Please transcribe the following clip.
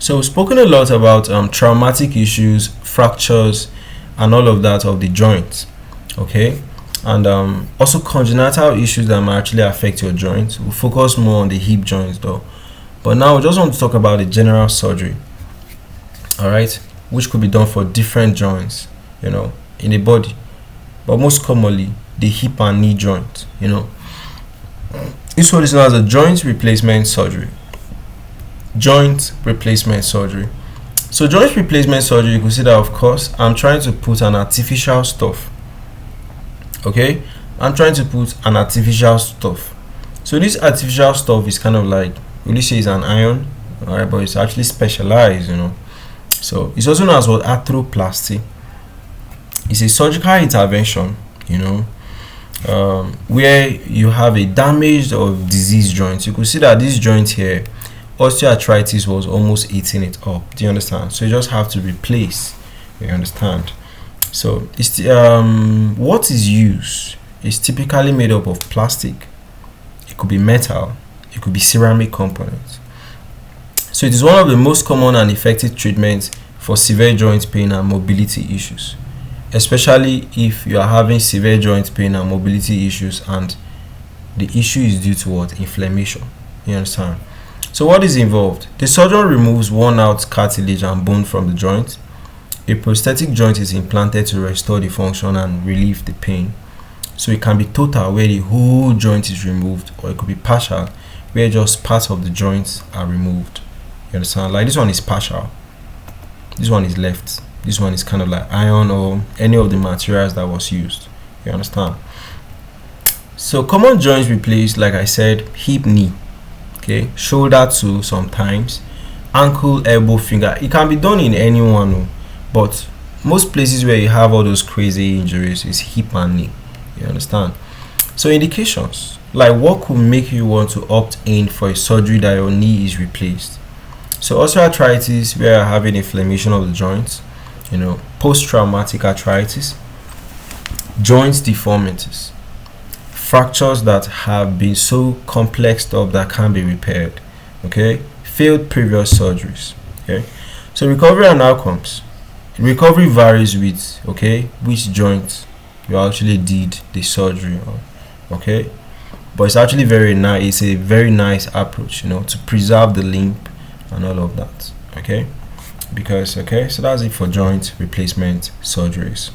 So we've spoken a lot about traumatic issues, fractures, and all of that of the joints. Okay, and also congenital issues that might actually affect your joints. We'll focus more on the hip joints though. But now we just want to talk about the general surgery. Alright, which could be done for different joints, in the body. But most commonly the hip and knee joint, This one is known as a joint replacement surgery. Joint replacement surgery. So joint replacement surgery, you can see that, of course, I'm trying to put an artificial stuff. Okay, I'm trying to put an artificial stuff. So this artificial stuff is kind of like, really say it's an iron, alright, but it's actually specialized, So it's also known as what, arthroplasty. It's a surgical intervention, where you have a damaged or diseased joint. You could see that this joint here, osteoarthritis was almost eating it up. Do you understand? So you just have to replace. You understand? So it's what is used is typically made up of plastic. It could be metal. It could be ceramic components. So it is one of the most common and effective treatments for severe joint pain and mobility issues, especially if you are having severe joint pain and mobility issues and the issue is due to what? Inflammation. You understand? So what is involved? The surgeon removes worn out cartilage and bone from the joint. A prosthetic joint is implanted to restore the function and relieve the pain. So it can be total, where the whole joint is removed, or it could be partial, where just parts of the joints are removed. You understand? Like this one is partial, this one is left, this one is kind of like iron or any of the materials that was used. You understand? So common joints replaced, like I said, hip, knee, okay, shoulder too, sometimes ankle, elbow, finger. It can be done in anyone, but most places where you have all those crazy injuries is hip and knee. You understand? So indications, like what could make you want to opt in for a surgery that your knee is replaced? So osteoarthritis, where you're having inflammation of the joints, post-traumatic arthritis, joint deformities, fractures that have been so complexed up that can't be repaired, okay, failed previous surgeries, okay. So recovery and outcomes. Recovery varies with, which joint you actually did the surgery on, okay, but it's actually very nice. It's a very nice approach, to preserve the limb and all of that, okay, because so that's it for joint replacement surgeries.